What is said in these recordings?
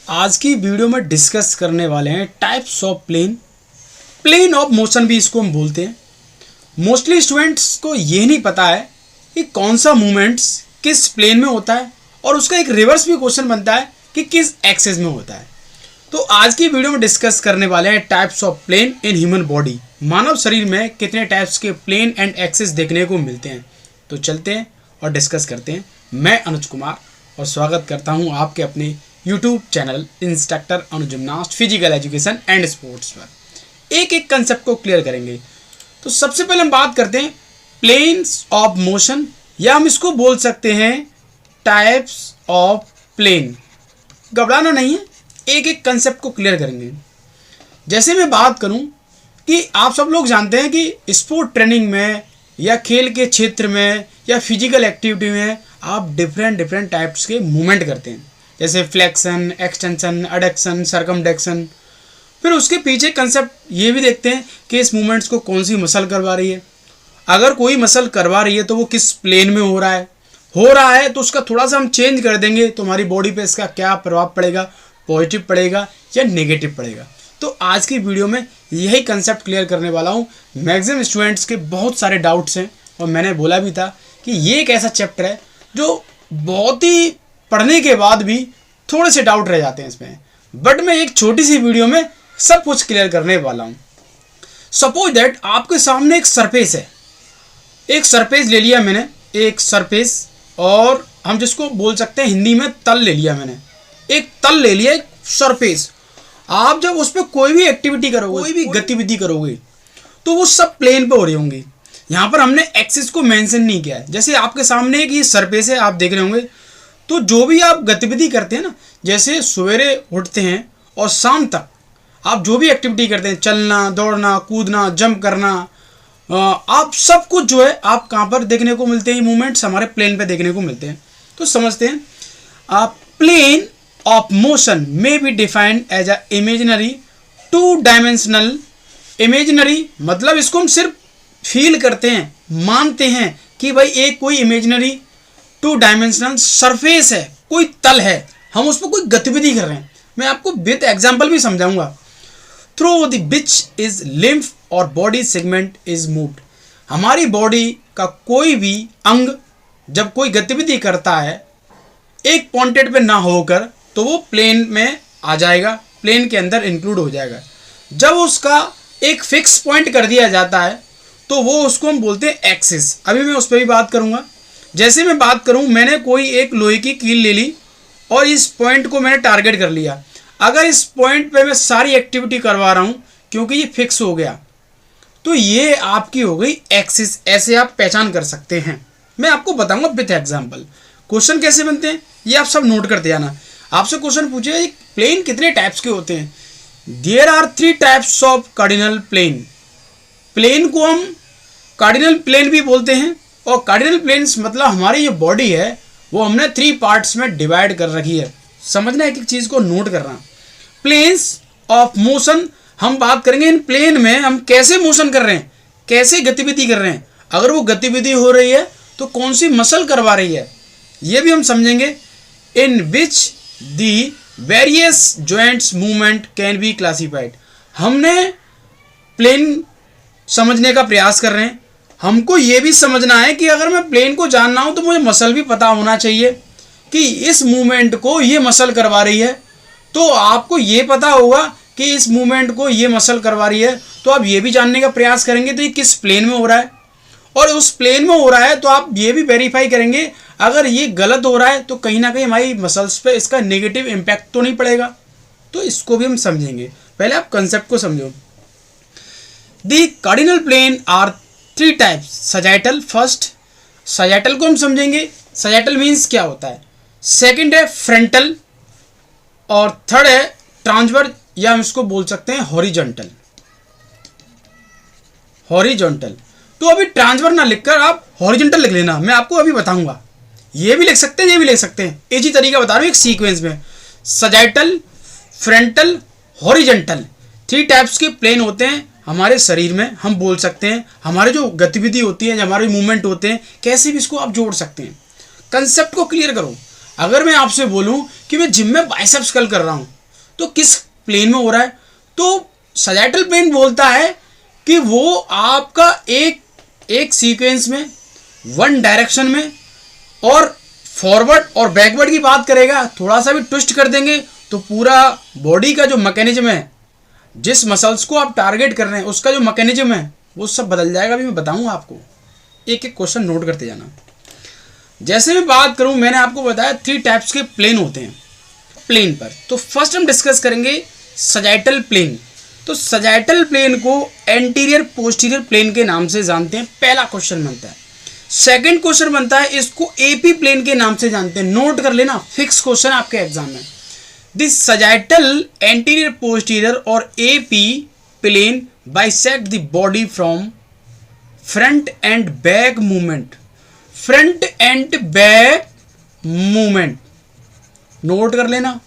आज की वीडियो में डिस्कस करने वाले हैं types of plane of motion भी इसको हम बोलते हैं। मोस्टली स्टूडेंट्स को ये नहीं पता है कि कौन सा मूवमेंट्स किस प्लेन में होता है और उसका एक रिवर्स भी क्वेश्चन बनता है कि किस एक्सिस में होता है। तो आज की वीडियो में डिस्कस करने वाले हैं types of plane in human body. मानव शरीर में कितने टाइप्स के प्लेन एंड एक्सिस देखने को मिलते हैं। तो चलते हैं और डिस्कस करते हैं। मैं अनुज कुमार और स्वागत करता हूं आपके अपने YouTube channel instructor Anuj gymnast physical education and sports पर। एक एक कंसेप्ट को क्लियर करेंगे। तो सबसे पहले हम बात करते हैं प्लेन्स ऑफ मोशन, या हम इसको बोल सकते हैं टाइप्स ऑफ प्लेन। घबराना नहीं है, एक एक कंसेप्ट को क्लियर करेंगे। जैसे मैं बात करूं कि आप सब लोग जानते हैं कि स्पोर्ट ट्रेनिंग में या खेल के क्षेत्र में या फिजिकल एक्टिविटी में आप डिफरेंट टाइप्स के मूवमेंट करते हैं, जैसे फ्लेक्शन, एक्सटेंशन, एडक्शन, सर्कमडक्शन। फिर उसके पीछे कंसेप्ट ये भी देखते हैं कि इस मूवमेंट्स को कौन सी मसल करवा रही है। अगर कोई मसल करवा रही है तो वो किस प्लेन में हो रहा है तो उसका थोड़ा सा हम चेंज कर देंगे तो हमारी बॉडी पे इसका क्या प्रभाव पड़ेगा, पॉजिटिव पड़ेगा या नेगेटिव पड़ेगा। तो आज की वीडियो में यही कंसेप्ट क्लियर करने वाला हूँ। मैक्सिमम स्टूडेंट्स के बहुत सारे डाउट्स हैं और मैंने बोला भी था कि ये एक ऐसा चैप्टर है जो बहुत ही पढ़ने के बाद भी थोड़े से डाउट रह जाते हैं इसमें, बट मैं एक छोटी सी वीडियो में सब कुछ क्लियर करने वाला हूँ। सपोज दैट आपके सामने एक सरफेस है, एक सरफेस ले लिया मैंने, एक सरफेस, और हम जिसको बोल सकते हैं हिंदी में तल ले लिया मैंने। एक तल ले लिया, एक सरफेस। आप जब उस पर कोई भी एक्टिविटी करोगे, कोई भी गतिविधि करोगे तो वो सब प्लेन पे हो रही होंगी। यहाँ पर हमने एक्सिस को मेंशन नहीं किया है। जैसे आपके सामने एक ये सरफेस है, आप देख रहे होंगे, तो जो भी आप गतिविधि करते हैं ना, जैसे सवेरे उठते हैं और शाम तक आप जो भी एक्टिविटी करते हैं, चलना, दौड़ना, कूदना, जंप करना, आप सब कुछ जो है आप कहाँ पर देखने को मिलते हैं, मूवमेंट्स हमारे प्लेन पे देखने को मिलते हैं। तो समझते हैं, आप plane of motion may be defined as a imaginary two dimensional. Imaginary मतलब इसको हम सिर्फ फील करते हैं, मानते हैं कि भाई एक कोई इमेजिनरी टू डायमेंशनल सरफेस है, कोई तल है, हम उस पर कोई गतिविधि कर रहे हैं। मैं आपको विद एग्जाम्पल भी समझाऊंगा। Through the which is lymph और बॉडी सेगमेंट इज मूव्ड। हमारी बॉडी का कोई भी अंग जब कोई गतिविधि करता है एक पॉइंटेड पे ना होकर तो वो प्लेन में आ जाएगा, प्लेन के अंदर इंक्लूड हो जाएगा। जब उसका एक फिक्स पॉइंट कर दिया जाता है तो वो उसको हम बोलते हैं एक्सिस। अभी मैं उस पर भी बात करूंगा। जैसे मैं बात करूं, मैंने कोई एक लोहे की कील ले ली और इस पॉइंट को मैंने टारगेट कर लिया। अगर इस पॉइंट पे मैं सारी एक्टिविटी करवा रहा हूं क्योंकि ये फिक्स हो गया, तो ये आपकी हो गई एक्सिस। ऐसे आप पहचान कर सकते हैं। मैं आपको बताऊंगा विथ एग्जांपल। क्वेश्चन कैसे बनते हैं ये आप सब नोट करते जाना। आपसे क्वेश्चन पूछे प्लेन कितने टाइप्स के होते हैं। There are 3 types of cardinal plane. Plane को हम कार्डिनल प्लेन भी बोलते हैं, और कार्डिनल प्लेन्स मतलब हमारी जो बॉडी है वो हमने 3 पार्ट्स में डिवाइड कर रखी है। समझना एक एक चीज को नोट करना। प्लेन्स ऑफ मोशन, हम बात करेंगे इन प्लेन में हम कैसे मोशन कर रहे हैं, कैसे गतिविधि कर रहे हैं। अगर वो गतिविधि हो रही है तो कौन सी मसल करवा रही है ये भी हम समझेंगे। In which the various joints movement can be classified. हमने प्लेन समझने का प्रयास कर रहे हैं। हमको ये भी समझना है कि अगर मैं प्लेन को जानना हो तो मुझे मसल भी पता होना चाहिए कि इस मूवमेंट को ये मसल करवा रही है। तो आपको ये पता होगा कि इस मूवमेंट को ये मसल करवा रही है, तो आप ये भी जानने का प्रयास करेंगे तो ये किस प्लेन में हो रहा है, और उस प्लेन में हो रहा है तो आप ये भी वेरीफाई करेंगे अगर ये गलत हो रहा है तो कहीं ना कहीं हमारी मसल्स पे इसका नेगेटिव इम्पैक्ट तो नहीं पड़ेगा। तो इसको भी हम समझेंगे। पहले आप कंसेप्ट को समझो। The cardinal plane are 3 types. Sagittal first, sagittal को हम समझेंगे। सजैटल मीन्स क्या होता है। सेकंड है फ्रंटल, और थर्ड है ट्रांसवर्स, या हम इसको बोल सकते हैं हॉरिजॉन्टल। हॉरिजॉन्टल तो अभी ट्रांसवर्स ना लिखकर आप हॉरिजॉन्टल लिख लेना, मैं आपको अभी बताऊंगा। ये भी लिख सकते हैं, ये भी लिख सकते हैं, एक ही तरीका बता रहा हूं एक सीक्वेंस में। सजैटल, फ्रंटल, हॉरिजॉन्टल 3 टाइप्स के प्लेन होते हैं हमारे शरीर में। हम बोल सकते हैं हमारे जो गतिविधि होती है, हमारे मूवमेंट होते हैं, कैसे भी इसको आप जोड़ सकते हैं। कंसेप्ट को क्लियर करो। अगर मैं आपसे बोलूं कि मैं जिम में बाइसेप्स कर्ल कर रहा हूं तो किस प्लेन में हो रहा है? तो सजाइटल प्लेन बोलता है कि वो आपका एक सीक्वेंस में, वन डायरेक्शन में, और फॉरवर्ड और बैकवर्ड की बात करेगा, थोड़ा सा भी ट्विस्ट कर देंगे तो पूरा बॉडी का जो मैकेनिज्म है, जिस मसल्स को आप टारगेट कर रहे हैं उसका जो मैकेनिज्म है वो सब बदल जाएगा। अभी मैं बताऊंगा आपको, एक एक क्वेश्चन नोट करते जाना। जैसे मैं बात करूं, मैंने आपको बताया 3 टाइप्स के प्लेन होते हैं प्लेन पर। तो फर्स्ट हम डिस्कस करेंगे सजाइटल प्लेन। तो सजाइटल प्लेन को एंटीरियर पोस्टीरियर प्लेन के नाम से जानते हैं, पहला क्वेश्चन बनता है। सेकंड क्वेश्चन बनता है, इसको एपी प्लेन के नाम से जानते हैं। नोट कर लेना, फिक्स क्वेश्चन आपके एग्जाम में। दिस सजाइटल एंटीरियर पोस्टीरियर और AP plane bisect the body from front and back movement. Front and back movement note कर लेना।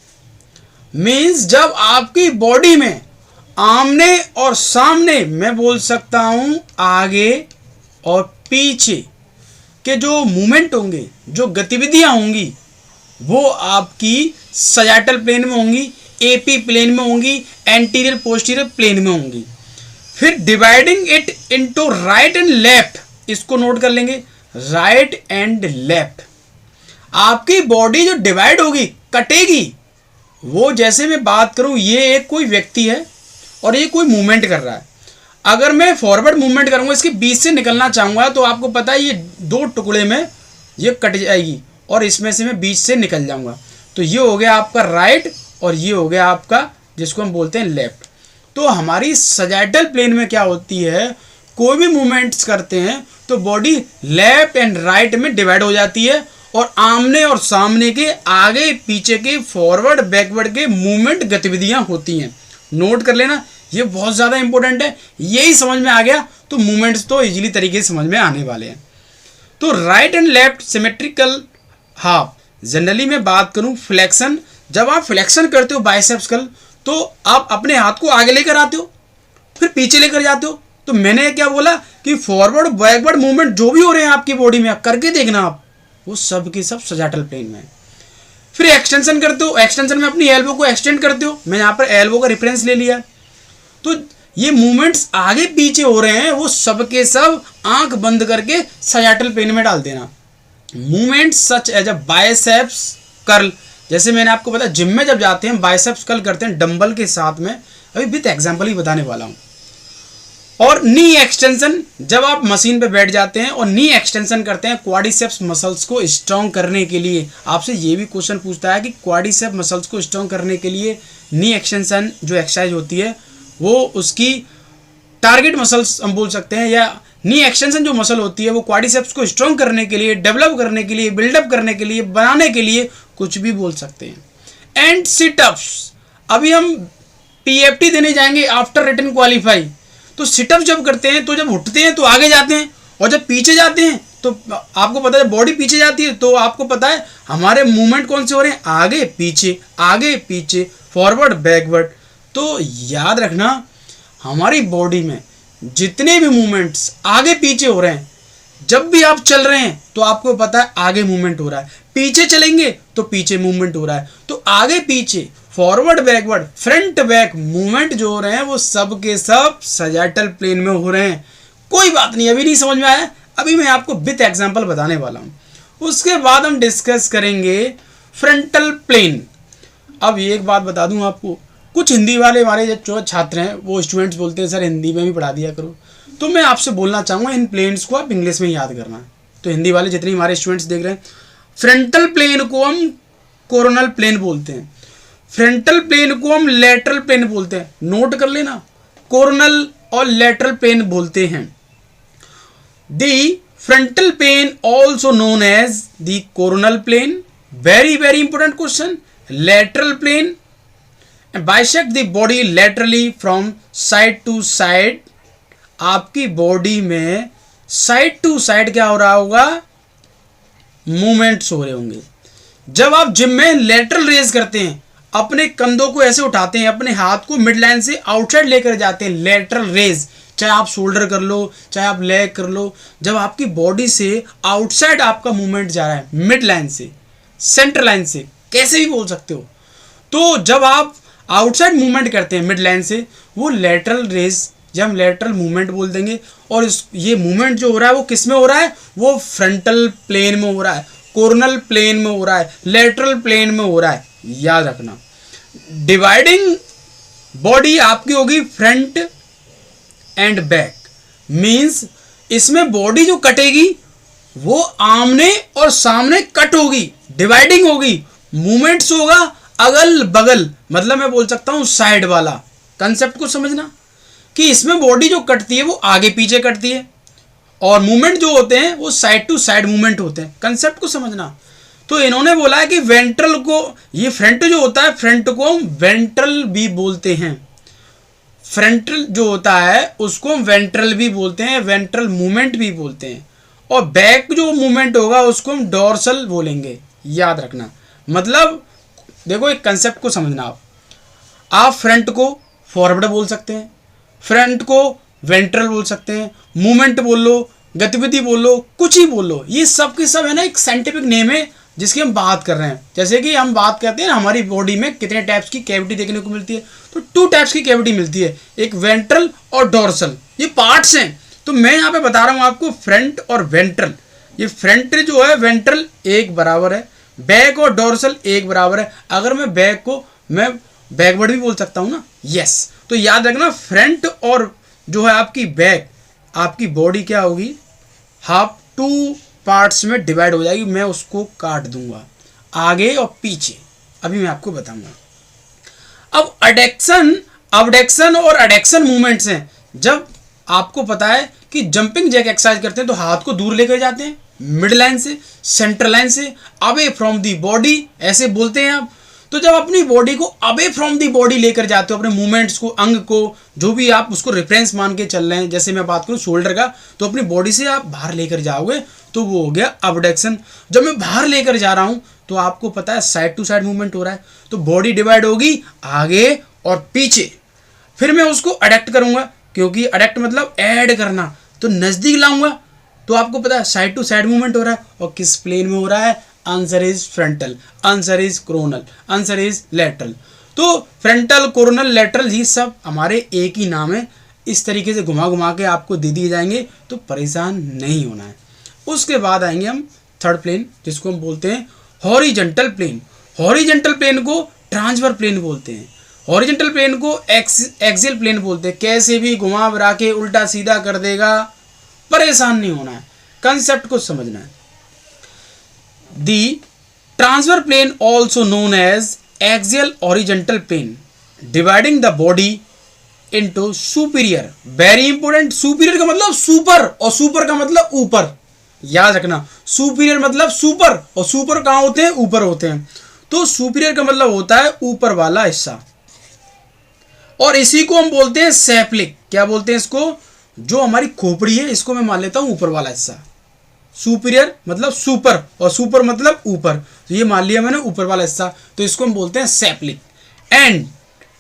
मीन्स जब आपकी बॉडी में आमने और सामने, मैं बोल सकता हूं आगे और पीछे के जो मूवमेंट होंगे, जो गतिविधियां होंगी, वो आपकी सजाइटल प्लेन में होंगी, एपी प्लेन में होंगी, एंटीरियर पोस्टीरियर प्लेन में होंगी। फिर dividing it into right and left, इसको नोट कर लेंगे, राइट एंड लेफ्ट। आपकी बॉडी जो डिवाइड होगी, कटेगी, वो जैसे मैं बात करूं, ये एक कोई व्यक्ति है और ये कोई मूवमेंट कर रहा है। अगर मैं फॉरवर्ड मूवमेंट करूंगा, इसके बीच से निकलना चाहूंगा, तो आपको पता है ये 2 टुकड़े में ये कट जाएगी और इसमें से मैं बीच से निकल जाऊंगा। तो ये हो गया आपका राइट और ये हो गया आपका जिसको हम बोलते हैं लेफ्ट। तो हमारी सजाइटल प्लेन में क्या होती है, कोई भी मूवमेंट्स करते हैं तो बॉडी लेफ्ट एंड राइट में डिवाइड हो जाती है और आमने और सामने के, आगे पीछे के, फॉरवर्ड बैकवर्ड के मूवमेंट गतिविधियां होती हैं। नोट कर लेना, ये बहुत ज़्यादा इंपॉर्टेंट है। यही समझ में आ गया तो मूवमेंट्स तो इजीली तरीके से समझ में आने वाले हैं। तो right and left symmetrical half. Generally मैं बात करूं फ्लेक्शन, जब आप फ्लेक्शन करते हो बाइसेप्स कर्ल, तो आप अपने हाथ को आगे लेकर आते हो, फिर पीछे लेकर जाते हो। तो मैंने क्या बोला कि फॉरवर्ड बैकवर्ड मूवमेंट जो भी हो रहे हैं आपकी बॉडी में, करके देखना आप, वो सब के सब सजाइटल प्लेन में। फिर एक्सटेंशन करते हो, एक्सटेंशन में अपनी एल्बो को एक्सटेंड करते हो। मैं यहाँ पर एल्बो का रेफरेंस ले लिया। तो ये मूवमेंट्स आगे पीछे हो रहे हैं, वो सब के सब आंख बंद करके सजाइटल प्लेन में डाल देना। Movements such as a biceps curl, जैसे मैंने आपको बताया जिम में जब जाते हैं बाइसेप्स कर्ल करते हैं डंबल के साथ में, अभी विद एग्जांपल ही बताने वाला हूँ। और नी एक्सटेंशन, जब आप मशीन पे बैठ जाते हैं और नी एक्सटेंशन करते हैं क्वाड्रिसेप्स मसल्स को स्ट्रॉन्ग करने के लिए। आपसे ये भी क्वेश्चन पूछता है कि क्वाड्रिसेप्स मसल्स को स्ट्रॉन्ग करने के लिए नी एक्सटेंशन जो एक्सरसाइज होती है, वो उसकी टारगेट मसल्स हम बोल सकते हैं, या नी एक्सटेंशन जो मसल होती है वो क्वाड्रिसेप्स को स्ट्रॉन्ग करने के लिए, डेवलप करने के लिए, बिल्डअप करने के लिए, बनाने के लिए कुछ भी बोल सकते हैं। एंड सिटअप्स, अभी हम पीएफटी देने जाएंगे आफ्टर रिटन क्वालिफाई। तो सिटअप जब करते हैं तो जब उठते हैं तो आगे जाते हैं, और जब पीछे जाते हैं तो आपको पता है बॉडी पीछे जाती है, तो आपको पता है हमारे मूवमेंट कौन से हो रहे हैं, आगे पीछे, फॉरवर्ड बैकवर्ड। तो याद रखना, हमारी बॉडी में जितने भी मूवमेंट्स आगे पीछे हो रहे हैं, जब भी आप चल रहे हैं तो आपको पता है आगे मूवमेंट हो रहा है, पीछे चलेंगे तो पीछे मूवमेंट हो रहा है। तो आगे पीछे, forward backward, front back movement जो हो रहे हैं वो सब के सब सजाइटल प्लेन में हो रहे हैं। कोई बात नहीं, अभी नहीं समझ में आया, अभी मैं आपको विद एग्जांपल बताने वाला हूं। उसके बाद हम डिस्कस करेंगे फ्रंटल प्लेन। अब एक बात बता दूं आपको, कुछ हिंदी वाले हमारे जो छात्र हैं वो स्टूडेंट्स बोलते हैं सर हिंदी में भी पढ़ा दिया करो, तो मैं आपसे बोलना चाहूँगा इन प्लेन्स को आप इंग्लिश में याद करना। तो हिंदी वाले जितने हमारे स्टूडेंट्स देख रहे हैं, फ्रंटल प्लेन को हम कोरोनल प्लेन बोलते हैं, फ्रंटल प्लेन को हम लेटरल प्लेन बोलते हैं। नोट कर लेना, कोरोनल और लेटरल प्लेन बोलते हैं। The frontal plane also known as the coronal plane, very very important question. Lateral plane bisect the body laterally from side to side. आपकी बॉडी में साइड टू साइड क्या हो रहा होगा, मूवमेंट्स हो रहे होंगे। जब आप जिम में लेटरल रेज करते हैं, अपने कंधों को ऐसे उठाते हैं, अपने हाथ को मिड लाइन से आउटसाइड लेकर जाते हैं, लेटरल रेज, चाहे आप शोल्डर कर लो, चाहे आप लेग कर लो। जब आपकी बॉडी से आउटसाइड आपका मूवमेंट जा रहा है, मिड लाइन से, सेंटर लाइन से, कैसे भी बोल सकते हो, तो जब आप आउटसाइड मूवमेंट करते हैं मिड लाइन से, वो लेटरल रेज या हम लेटरल मूवमेंट बोल देंगे। और ये मूवमेंट जो हो रहा है वो किस में हो रहा है, वो फ्रंटल प्लेन में हो रहा है, कोरोनल प्लेन में हो रहा है, लेटरल प्लेन में हो रहा है, याद रखना। डिवाइडिंग बॉडी आपकी होगी फ्रंट एंड बैक, मींस इसमें बॉडी जो कटेगी वो आमने और सामने कट होगी, डिवाइडिंग होगी, मूवमेंट्स होगा अगल बगल, मतलब मैं बोल सकता हूं साइड वाला। कंसेप्ट को समझना कि इसमें बॉडी जो कटती है वो आगे पीछे कटती है और मूवमेंट जो होते हैं वो साइड टू साइड मूवमेंट होते हैं। कंसेप्ट को समझना। तो इन्होंने बोला है कि वेंट्रल को, ये फ्रंट जो होता है, फ्रंट को हम वेंट्रल भी बोलते हैं, फ्रंटल जो होता है उसको हम वेंट्रल भी बोलते हैं, वेंट्रल मूवमेंट भी बोलते हैं। और बैक जो मूवमेंट होगा उसको हम डोर्सल बोलेंगे, याद रखना। मतलब देखो एक कंसेप्ट को समझना, आप फ्रंट को फॉरवर्ड बोल सकते हैं, फ्रंट को वेंट्रल बोल सकते हैं, मूवमेंट बोल लो, गतिविधि बोल लो, कुछ ही बोल लो, ये सब के सब है ना एक साइंटिफिक नेम है जिसकी हम बात कर रहे हैं। जैसे कि हम बात करते हैं हमारी बॉडी में कितने टाइप्स की कैविटी देखने को मिलती है, तो 2 टाइप्स की कैविटी मिलती है, एक वेंट्रल और डोर्सल, ये पार्ट्स हैं। तो मैं यहाँ पे बता रहा हूँ आपको फ्रंट और वेंट्रल, ये फ्रंट जो है वेंट्रल एक बराबर है, बैक और डोर्सल एक बराबर है। अगर मैं बैक को मैं बैकवर्ड भी बोल सकता हूँ ना, यस। तो याद रखना फ्रंट और जो है आपकी बैक, आपकी बॉडी क्या होगी, हाफ 2 पार्ट्स में डिवाइड हो जाएगी। मैं उसको काट दूंगा आगे और पीछे, अभी मैं आपको बताऊंगा। अब अबडक्शन और एडक्शन मूवमेंट्स हैं। जब आपको पता है कि जंपिंग जैक एक्सरसाइज करते हैं तो हाथ को दूर लेकर जाते हैं, मिड लाइन से, सेंटर लाइन से, अवे फ्रॉम दी बॉडी, ऐसे बोलते हैं आप। तो जब अपनी बॉडी को अवे फ्रॉम दी बॉडी लेकर जाते हो, अपने मूवमेंट्स को, अंग को, जो भी आप उसको रेफरेंस मान के चल रहे हैं, जैसे मैं बात करूं शोल्डर का, तो अपनी बॉडी से आप बाहर लेकर जाओगे तो वो हो गया अबडक्शन। जब मैं बाहर लेकर जा रहा हूं तो आपको पता है साइड टू साइड मूवमेंट हो रहा है, तो बॉडी डिवाइड होगी आगे और पीछे। फिर मैं उसको अडक्ट करूंगा, क्योंकि अडक्ट मतलब ऐड करना, तो नजदीक लाऊंगा, तो आपको पता है साइड टू साइड मूवमेंट हो रहा है। और किस प्लेन में हो रहा है, answer is frontal, answer is coronal, answer is lateral. तो फ्रंटल, कोरोनल, लेटरल ये सब हमारे एक ही नाम है। इस तरीके से घुमा घुमा के आपको दे दिए जाएंगे, तो परेशान नहीं होना है। उसके बाद आएंगे हम थर्ड प्लेन, जिसको हम बोलते हैं हॉरिजॉन्टल प्लेन। हॉरिजॉन्टल प्लेन को ट्रांसफर प्लेन बोलते हैं, हॉरिजॉन्टल प्लेन को एक्सियल प्लेन बोलते हैं। कैसे भी घुमा फिरा के उल्टा सीधा कर देगा, परेशान नहीं होना है, कंसेप्ट को समझना है। The transverse plane also known as axial horizontal plane, dividing the body into superior, very important, superior का मतलब सुपर और सुपर का मतलब ऊपर, याद रखना। सुपीरियर मतलब सुपर और सुपर कहाँ होते हैं, ऊपर होते हैं। तो सुपीरियर का मतलब होता है ऊपर वाला हिस्सा, और इसी को हम बोलते हैं सैप्लिक। क्या बोलते हैं इसको, जो हमारी खोपड़ी है इसको मैं मान लेता हूं ऊपर वाला हिस्सा। सुपीरियर मतलब सुपर और सुपर मतलब ऊपर, तो ये मान लिया मैंने ऊपर वाला हिस्सा, तो इसको हम बोलते हैं सैप्लिक। एंड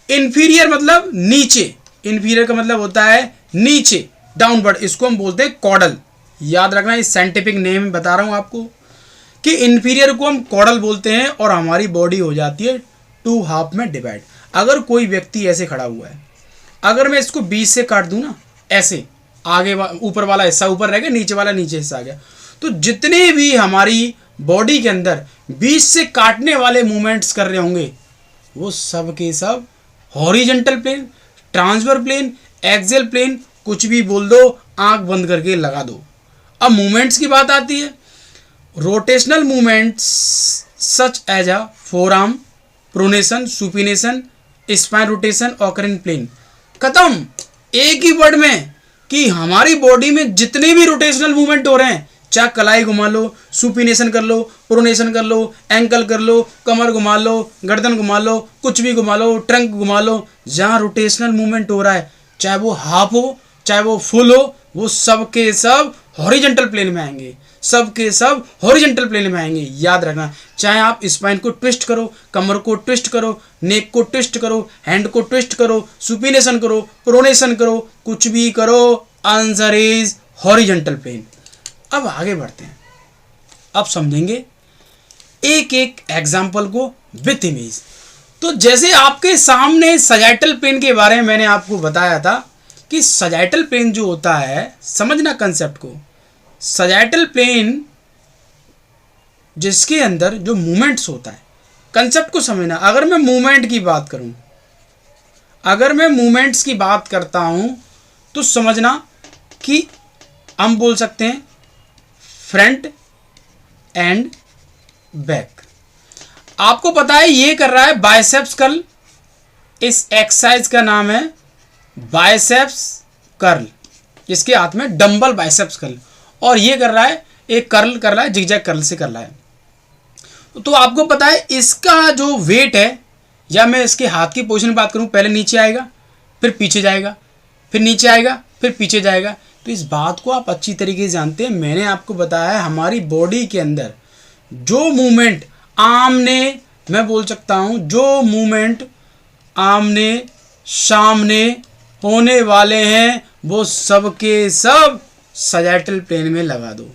इंफीरियर मतलब नीचे, इंफीरियर का मतलब होता है नीचे, डाउनवर्ड, इसको हम बोलते हैं कॉडल। याद रखना, ये साइंटिफिक नेम बता रहा हूं आपको कि इंफीरियर को हम कॉडल बोलते हैं, और हमारी बॉडी हो जाती है 2 हाफ में डिवाइड। अगर कोई व्यक्ति ऐसे खड़ा हुआ है, अगर मैं इसको 20 से काट दूं ना, ऐसे आगे ऊपर वाला हिस्सा ऊपर रह गया, नीचे वाला नीचे हिस्सा आ गया, तो जितने भी हमारी बॉडी के अंदर 20 से काटने वाले मूवमेंट्स कर रहे होंगे, वो सब के सब horizontal plane, transverse plane, axial plane, कुछ भी बोल दो, आंख बंद करके लगा दो। अब मूवमेंट्स की बात आती है, rotational movements such as a forearm, pronation, supination, spine rotation, occur in plane. खत्म, एक ही वर्ड में कि हमारी बॉडी में जितने भी रोटेशनल मूवमेंट हो रहे हैं, चाहे कलाई घुमा लो, सुपिनेशन कर लो, प्रोनेशन कर लो, एंकल कर लो, कमर घुमा लो, गर्दन घुमा लो, कुछ भी घुमा लो, ट्रंक घुमा लो, जहाँ रोटेशनल मूवमेंट हो रहा है, चाहे वो हाफ हो चाहे वो फुल हो, वो सब के सब हॉरिजॉन्टल प्लेन में आएंगे, सब के सब हॉरिजॉन्टल प्लेन में आएंगे। याद रखना, चाहे आप स्पाइन को ट्विस्ट करो, कमर को ट्विस्ट करो, नेक को ट्विस्ट करो, हैंड को ट्विस्ट करो, सुपिनेशन करो, प्रोनेशन करो, कुछ भी करो, आंसर इज हॉरिजॉन्टल प्लेन। अब आगे बढ़ते हैं, अब समझेंगे एक एक एग्जाम्पल को विथ इमेज। तो जैसे आपके सामने सजाइटल प्लेन के बारे में मैंने आपको बताया था कि सजाइटल प्लेन जो होता है, समझना कंसेप्ट को, सजाइटल प्लेन जिसके अंदर जो मूवमेंट्स होता है, कंसेप्ट को समझना। अगर मैं मूवमेंट की बात करूं, अगर मैं मूवमेंट्स की बात करता हूं तो समझना कि हम बोल सकते हैं फ्रंट एंड बैक। आपको पता है ये कर रहा है बाइसेप्स कर्ल, इस एक्सरसाइज का नाम है बाइसेप्स कर्ल, जिसके हाथ में डंबल बाइसेप्स कर्ल, और ये कर रहा है एक कर्ल कर रहा है, जिगजैग कर्ल से कर रहा है। तो आपको पता है इसका जो वेट है, या मैं इसके हाथ की पोजीशन की बात करूं, पहले नीचे आएगा, फिर पीछे जाएगा, फिर नीचे आएगा, फिर पीछे जाएगा। तो इस बात को आप अच्छी तरीके से जानते हैं। मैंने आपको बताया है हमारी बॉडी के अंदर जो मूवमेंट आमने, मैं बोल सकता हूं जो मूवमेंट आमने सामने होने वाले हैं वो सब के सब सजाइटल प्लेन में लगा दो।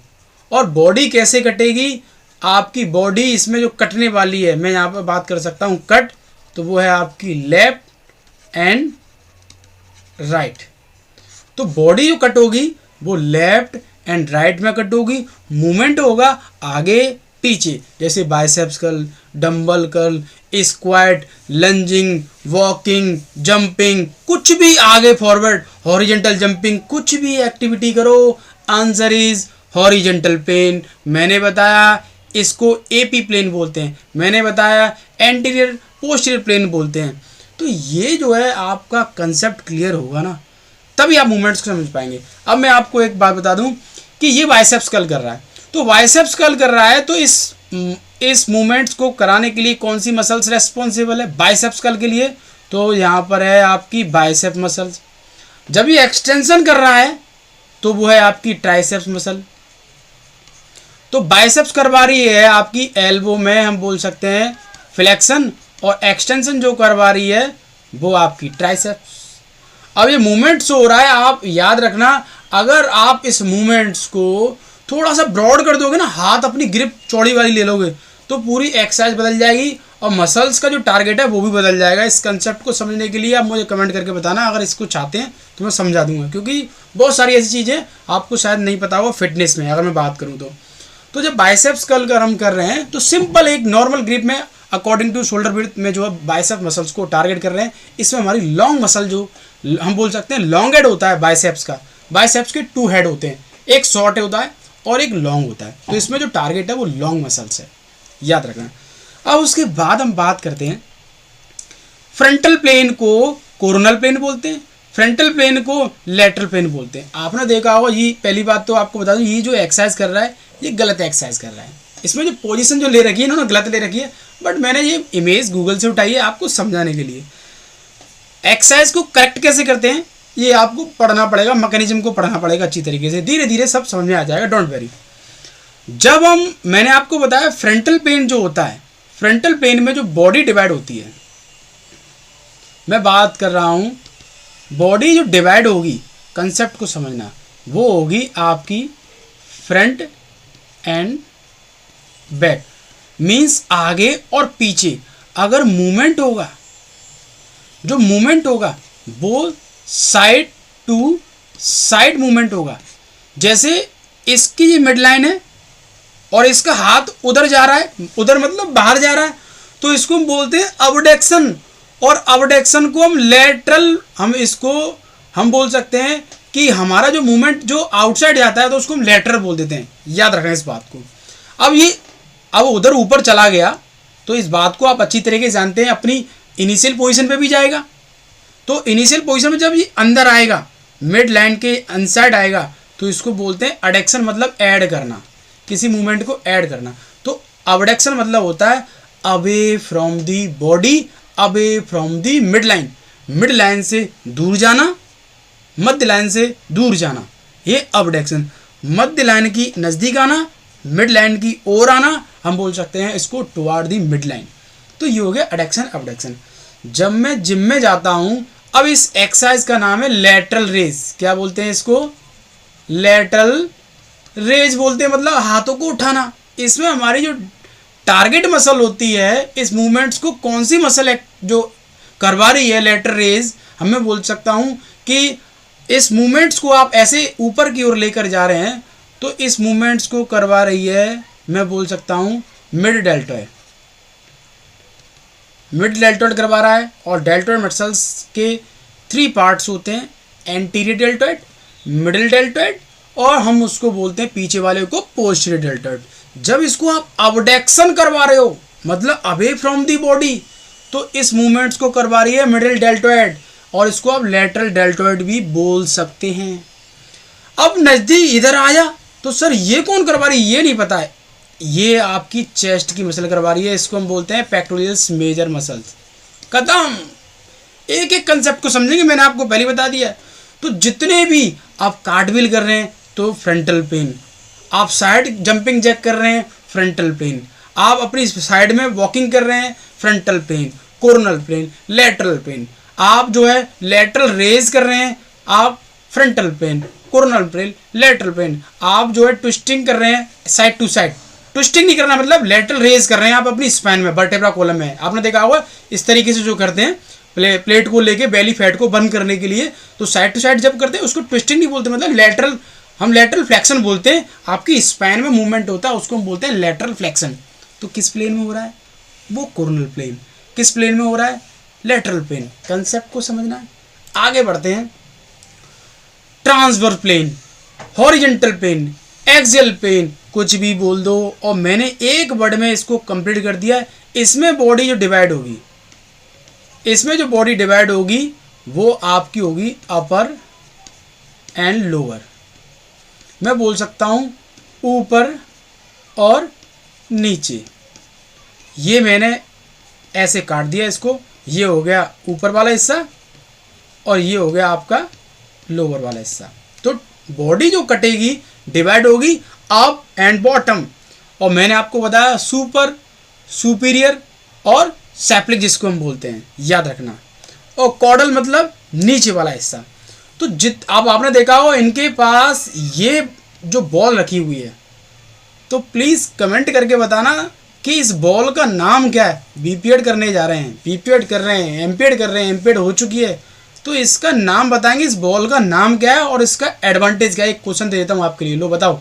और बॉडी कैसे कटेगी, आपकी बॉडी इसमें जो कटने वाली है, मैं यहाँ पर बात कर सकता हूँ कट, तो वो है आपकी लेफ्ट एंड राइट। तो बॉडी जो कट होगी वो लेफ्ट एंड राइट में कट होगी। मूवमेंट होगा आगे पीछे, जैसे biceps curl, dumbbell curl, squat, lunging, walking, jumping, कुछ भी आगे फॉरवर्ड, हॉरिजेंटल जंपिंग, कुछ भी एक्टिविटी करो, आंसर इज हॉरिजेंटल प्लेन। मैंने बताया इसको एपी प्लेन बोलते हैं, मैंने बताया एंटीरियर पोस्टीरियर प्लेन बोलते हैं। तो ये जो है आपका कंसेप्ट क्लियर होगा ना, तभी आप मूवमेंट्स को समझ पाएंगे। अब मैं आपको एक बात बता दूं कि ये बाइसेप्स कर्ल कर रहा है, तो बाइसेप्स कर्ल कर रहा है, तो इस मूवमेंट्स को कराने के लिए कौन सी मसल्स रेस्पॉन्सिबल है बाइसेप्स कर्ल के लिए, तो यहाँ पर है आपकी बाइसेप मसल्स। जब ये एक्सटेंशन कर रहा है तो वो है आपकी ट्राइसेप्स मसल। तो बाइसेप्स करवा रही है आपकी एल्बो में, हम बोल सकते हैं फ्लेक्शन, और एक्सटेंशन जो करवा रही है वो आपकी ट्राइसेप्स। अब ये मूवमेंट्स हो रहा है, आप याद रखना, अगर आप इस मूवमेंट्स को थोड़ा सा ब्रॉड कर दोगे ना, हाथ अपनी ग्रिप चौड़ी वाली ले लोगे, तो पूरी एक्सरसाइज बदल जाएगी और मसल्स का जो टारगेट है वो भी बदल जाएगा। इस कंसेप्ट को समझने के लिए आप मुझे कमेंट करके बताना, अगर इसको चाहते हैं तो मैं समझा दूंगा, क्योंकि बहुत सारी ऐसी चीज़ें आपको शायद नहीं पता हो फिटनेस में, अगर मैं बात करूँ तो जब बाइसेप्स कर्ल कर हम कर रहे हैं तो सिंपल एक नॉर्मल ग्रिप में अकॉर्डिंग टू शोल्डर विड्थ में जो है बाइसेप मसल्स को टारगेट कर रहे हैं। इसमें हमारी लॉन्ग मसल जो हम बोल सकते हैं लॉन्ग हेड होता है बाइसेप्स का, बाइसेप्स के 2 हेड होते हैं, एक शॉर्ट होता है और एक लॉन्ग होता है। तो इसमें जो टारगेट है वो लॉन्ग मसल्स है, याद रखना। अब उसके बाद हम बात करते हैं फ्रंटल प्लेन को कोरोनल प्लेन बोलते हैं, फ्रंटल प्लेन को लैटरल प्लेन बोलते हैं। आपने देखा होगा, ये पहली बात तो आपको बता दूं, ये जो एक्सरसाइज कर रहा है ये गलत एक्सरसाइज कर रहा है। इसमें जो पोजीशन जो ले रखी है इन्होंने गलत ले रखी है, बट मैंने ये इमेज गूगल से उठाई है आपको समझाने के लिए। एक्सरसाइज को करेक्ट कैसे करते हैं ये आपको पढ़ना पड़ेगा, मैकेनिज्म को पढ़ना पड़ेगा अच्छी तरीके से, धीरे धीरे सब समझ में आ जाएगा, डोंट वेरी। जब मैंने आपको बताया फ्रंटल प्लेन जो होता है, फ्रंटल प्लेन में जो बॉडी डिवाइड होती है, मैं बात कर रहा हूं बॉडी जो डिवाइड होगी, कंसेप्ट को समझना, वो होगी आपकी फ्रंट एंड बैक, मीन्स आगे और पीछे। अगर मूवमेंट होगा, जो मूवमेंट होगा वो साइड टू साइड मूवमेंट होगा। जैसे इसकी ये मिड लाइन है और इसका हाथ उधर जा रहा है, उधर मतलब बाहर जा रहा है, तो इसको हम बोलते हैं अबडक्शन, और अबडक्शन को हम लेटरल, हम बोल सकते हैं कि हमारा जो मूवमेंट जो आउटसाइड जाता है तो उसको हम लेटरल बोल देते हैं, याद रखना इस बात को। अब उधर ऊपर चला गया तो इस बात को आप अच्छी तरीके से जानते हैं, अपनी इनिशियल पोजीशन पे भी जाएगा, तो इनिशियल पोजीशन में जब ये अंदर आएगा, मिड लाइन के अनसाइड आएगा, तो इसको बोलते हैं अडक्शन, मतलब ऐड करना, किसी मूवमेंट को ऐड करना। तो अबडक्शन मतलब होता है away from the body, away from the mid line, mid line से दूर जाना, मध्य लाइन से दूर जाना, ये अबडक्शन। मध्य लाइन की नज़दीक आना, मिड लाइन की ओर आना, हम बोल सकते हैं इसको टुवार्ड दी मिड लाइन। तो ये हो गया एडक्शन अबडक्शन। जब मैं जिम में जाता हूँ, अब इस एक्सरसाइज का नाम है लेटरल रेज। क्या बोलते हैं इसको? लेटरल रेज बोलते हैं, मतलब हाथों को उठाना। इसमें हमारी जो टारगेट मसल होती है, इस मूवमेंट्स को कौन सी मसल जो करवा रही है लेटरल रेज, मैं बोल सकता हूँ कि इस मूवमेंट्स को आप ऐसे ऊपर की ओर लेकर जा रहे हैं, तो इस मूवमेंट्स को करवा रही है, मैं बोल सकता हूँ मिड डेल्टॉइड। मिड डेल्टॉइड करवा रहा है। और डेल्टॉइड मसल्स के 3 पार्ट्स होते हैं, एंटीरियर डेल्टॉइड, मिडिल डेल्टॉइड, और हम उसको बोलते हैं पीछे वाले को पोस्टीरियर डेल्टॉइड। जब इसको आप अबडक्शन करवा रहे हो, मतलब अवे फ्रॉम दी बॉडी, तो इस मूवमेंट्स को करवा रही है मिडिल डेल्टॉइड, और इसको आप लेटरल डेल्टॉइड भी बोल सकते हैं। अब नज़दीक इधर आया तो सर ये कौन करवा रही है, ये नहीं पता है। ये आपकी चेस्ट की मसल करवा रही है, इसको हम बोलते हैं पेक्टोरियल्स मेजर मसल्स। खत्म। एक एक कंसेप्ट को समझेंगे, मैंने आपको पहले बता दिया। तो जितने भी आप कार्टव्हील कर रहे हैं तो फ्रंटल पेन, आप साइड जंपिंग जैक कर रहे हैं फ्रंटल पेन, आप अपनी साइड में वॉकिंग कर रहे हैं frontal plane, coronal plane, lateral plane, आप जो है लेटरल रेज कर रहे हैं आप frontal plane, coronal plane, lateral plane, आप जो है ट्विस्टिंग कर रहे हैं साइड टू साइड, ट्विस्टिंग नहीं करना मतलब लेटरल रेज कर रहे हैं आप अपनी स्पाइन में, वर्टेब्रा कॉलम में। आपने देखा होगा इस तरीके से जो करते हैं प्लेट को लेके बेली फैट को बंद करने के लिए, तो साइड टू साइड जब करते हैं उसको ट्विस्टिंग नहीं बोलते, मतलब लेटरल, हम लेटरल फ्लेक्शन बोलते हैं। आपकी स्पाइन में मूवमेंट होता है उसको हम बोलते हैं लेटरल फ्लेक्शन। तो किस प्लेन में हो रहा है, वो कोरोनल प्लेन। किस प्लेन में हो रहा है, लेटरल प्लेन। कंसेप्ट को समझना है। आगे बढ़ते हैं। Transverse plane, horizontal plane, axial plane, कुछ भी बोल दो। और मैंने एक वर्ड में इसको कंप्लीट कर दिया। इसमें बॉडी जो डिवाइड होगी, इसमें जो बॉडी डिवाइड होगी वो आपकी होगी अपर एंड लोअर। मैं बोल सकता हूँ ऊपर और नीचे। ये मैंने ऐसे काट दिया इसको, ये हो गया ऊपर वाला हिस्सा और ये हो गया आपका लोअर वाला हिस्सा। तो बॉडी जो कटेगी डिवाइड होगी अप एंड बॉटम। और मैंने आपको बताया सुपर, सुपीरियर और सैप्लिक जिसको हम बोलते हैं, याद रखना। और कॉडल मतलब नीचे वाला हिस्सा। तो अब आपने देखा हो इनके पास ये जो बॉल रखी हुई है, तो प्लीज़ कमेंट करके बताना कि इस बॉल का नाम क्या है। बीपीएड करने जा रहे हैं, बीपीएड कर रहे हैं, एमपीएड कर रहे हैं, एमपीएड हो चुकी है, तो इसका नाम बताएंगे, इस बॉल का नाम क्या है और इसका एडवांटेज क्या है। एक क्वेश्चन दे देता हूँ आपके लिए, लो बताओ,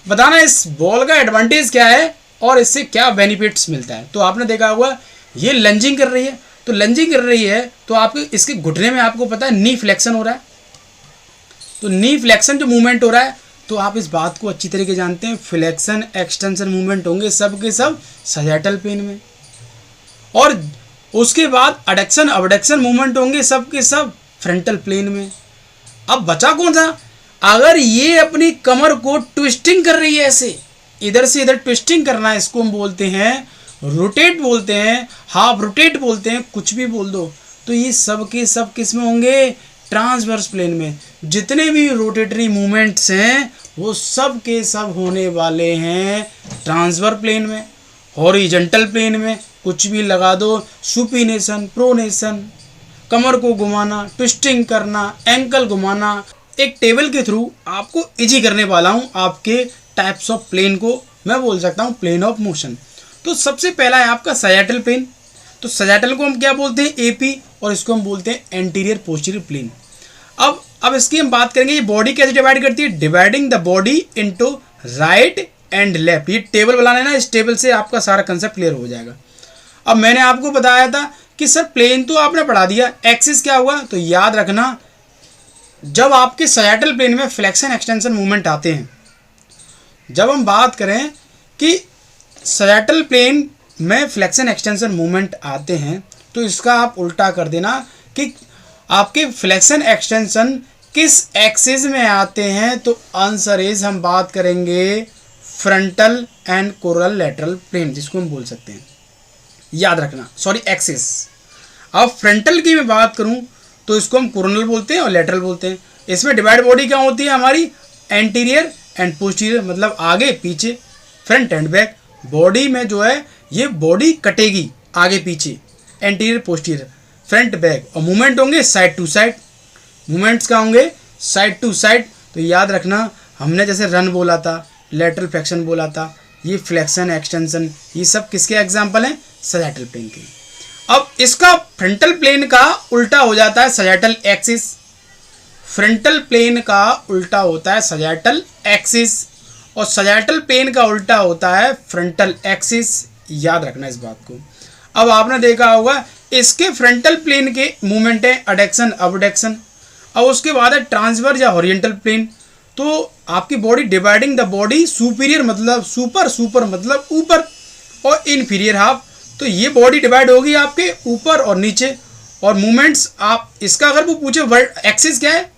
बताना इस बॉल का एडवांटेज क्या है और इससे क्या बेनिफिट्स मिलता है। तो आपने देखा होगा ये लंजिंग कर रही है, तो लंजिंग कर रही है तो आपके इसके घुटने में आपको पता है नी फ्लेक्शन हो रहा है। तो नी फ्लेक्शन जो मूवमेंट हो रहा है, तो आप इस बात को अच्छी तरीके जानते हैं, फ्लेक्शन एक्सटेंशन मूवमेंट होंगे सब के सब सजैटल पेन में, और उसके बाद अडक्शन अबडक्शन मूवमेंट होंगे सब के सब फ्रंटल प्लेन में। अब बचा कौन सा, अगर ये अपनी कमर को ट्विस्टिंग कर रही है, ऐसे इधर से इधर ट्विस्टिंग करना है, इसको हम बोलते हैं रोटेट बोलते हैं, हाफ रोटेट बोलते हैं, कुछ भी बोल दो। तो ये सब के सब किस में होंगे, ट्रांसवर्स प्लेन में। जितने भी रोटेटरी मूवमेंट्स हैं वो सब के सब होने वाले हैं ट्रांसवर्स प्लेन में। हॉरिजॉन्टल प्लेन में कुछ भी लगा दो, सुपीनेशन, प्रोनेशन, कमर को घुमाना, ट्विस्टिंग करना, एंकल घुमाना। एक टेबल के थ्रू आपको इजी करने वाला हूँ आपके टाइप्स ऑफ प्लेन को, मैं बोल सकता हूँ प्लेन ऑफ मोशन। तो सबसे पहला है आपका सजैटल प्लेन। तो सजैटल को हम क्या बोलते हैं, एपी, और इसको हम बोलते हैं एंटीरियर पोस्टीरियर प्लेन। अब इसकी हम बात करेंगे, ये बॉडी कैसे डिवाइड करती है, dividing the body into right and left. ये टेबल बनाना है ना, इस टेबल से आपका सारा कंसेप्ट क्लियर हो जाएगा। अब मैंने आपको बताया था कि सर प्लेन तो आपने पढ़ा दिया, एक्सिस क्या हुआ, तो याद रखना जब आपके सजैटल प्लेन में फ्लेक्शन एक्सटेंशन मूवमेंट आते हैं, जब हम बात करें कि सजैटल प्लेन में फ्लेक्शन एक्सटेंशन मूवमेंट आते हैं, तो इसका आप उल्टा कर देना कि आपके फ्लेक्शन एक्सटेंशन किस एक्सिस में आते हैं। तो आंसर इज, हम बात करेंगे frontal and coronal lateral plane, जिसको हम बोल सकते हैं, याद रखना, सॉरी एक्सिस। अब फ्रंटल की मैं बात करूं तो इसको हम कोरोनल बोलते हैं और लेटरल बोलते हैं। इसमें डिवाइड बॉडी क्या होती है हमारी, एंटीरियर एंड पोस्टीरियर, मतलब आगे पीछे, फ्रंट एंड बैक। बॉडी में जो है ये बॉडी कटेगी आगे पीछे, एंटीरियर पोस्टीरियर, फ्रंट बैक, और मूवमेंट होंगे साइड टू साइड। मूवमेंट्स का होंगे साइड टू साइड। तो याद रखना, हमने जैसे रन बोला था, लेटरल फ्लेक्शन बोला था, ये फ्लेक्शन एक्सटेंशन, ये सब किसके एग्जाम्पल हैं, सजैटल प्लेन के। अब इसका फ्रंटल प्लेन का उल्टा हो जाता है सजैटल एक्सिस, फ्रंटल प्लेन का उल्टा होता है सजैटल एक्सिस और सजैटल प्लेन का उल्टा होता है फ्रंटल एक्सिस। याद रखना इस बात को। अब आपने देखा होगा इसके फ्रंटल प्लेन के मूवमेंट है एडक्शन अबडक्शन, और उसके बाद है ट्रांसवर्स या हॉरिजॉन्टल प्लेन। तो आपकी body dividing the body superior मतलब सुपर मतलब ऊपर और इन्फीरियर हाफ। तो ये बॉडी डिवाइड होगी आपके ऊपर और नीचे। और मूवमेंट्स आप इसका अगर वो पूछे एक्सिस क्या है,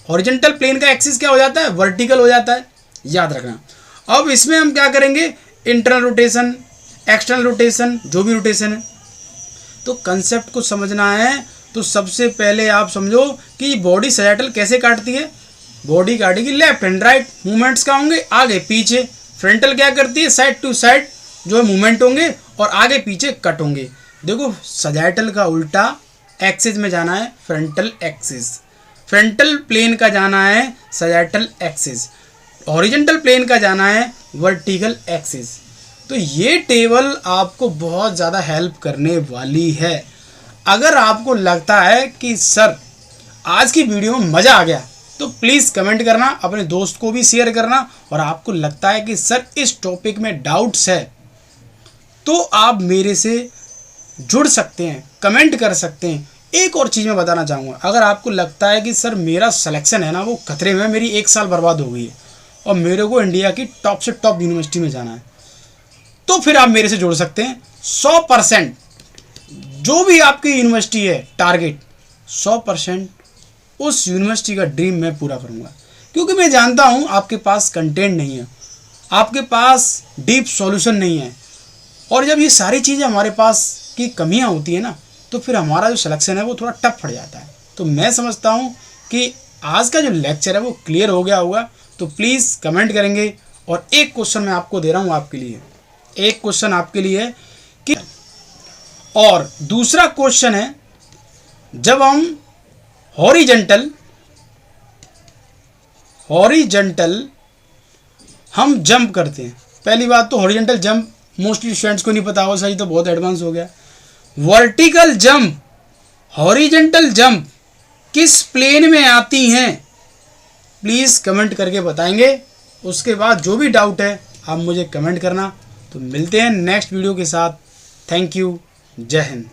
हॉरिजॉन्टल प्लेन का एक्सिस क्या हो जाता है, वर्टिकल हो जाता है। याद रखना। अब इसमें हम क्या करेंगे, इंटरनल रोटेशन एक्सटर्नल रोटेशन जो भी रोटेशन है। तो कंसेप्ट को समझना है तो सबसे पहले आप समझो कि बॉडी सजैटल कैसे काटती है। बॉडी काटेगी लेफ्ट एंड राइट, मूवमेंट्स क्या होंगे आगे पीछे। फ्रंटल क्या करती है साइड टू साइड जो है मूवमेंट होंगे और आगे पीछे कट होंगे। देखो सजैटल का उल्टा एक्सिस में जाना है फ्रंटल एक्सिस, फ्रंटल प्लेन का जाना है सजैटल एक्सिस, हॉरिजॉन्टल प्लेन का जाना है वर्टिकल एक्सिस। तो ये टेबल आपको बहुत ज़्यादा हेल्प करने वाली है। अगर आपको लगता है कि सर आज की वीडियो में मज़ा आ गया तो प्लीज़ कमेंट करना, अपने दोस्त को भी शेयर करना। और आपको लगता है कि सर इस टॉपिक में डाउट्स है तो आप मेरे से जुड़ सकते हैं, कमेंट कर सकते हैं। एक और चीज़ मैं बताना चाहूँगा, अगर आपको लगता है कि सर मेरा सिलेक्शन है ना वो खतरे में, मेरी 1 साल बर्बाद हो गई है और मेरे को इंडिया की टॉप से टॉप यूनिवर्सिटी में जाना है, तो फिर आप मेरे से जुड़ सकते हैं। 100% जो भी आपकी यूनिवर्सिटी है टारगेट 100% उस यूनिवर्सिटी का ड्रीम मैं पूरा करूँगा। क्योंकि मैं जानता हूँ आपके पास कंटेंट नहीं है, आपके पास डीप सॉल्यूशन नहीं है, और जब ये सारी चीज़ें हमारे पास की कमियाँ होती है ना तो फिर हमारा जो सिलेक्शन है वो थोड़ा टफ पड़ जाता है। तो मैं समझता हूँ कि आज का जो लेक्चर है वो क्लियर हो गया होगा। तो प्लीज़ कमेंट करेंगे। और एक क्वेश्चन मैं आपको दे रहा हूँ आपके लिए, एक क्वेश्चन आपके लिए कि, और दूसरा क्वेश्चन है जब हम हॉरिजॉन्टल हम जंप करते हैं। पहली बात तो हॉरिजॉन्टल जंप मोस्टली स्टूडेंट्स को नहीं पता होगा, सही तो बहुत एडवांस हो गया। वर्टिकल जंप हॉरिजॉन्टल जंप किस प्लेन में आती हैं, प्लीज़ कमेंट करके बताएंगे। उसके बाद जो भी डाउट है आप मुझे कमेंट करना। तो मिलते हैं नेक्स्ट वीडियो के साथ। थैंक यू, जय हिंद।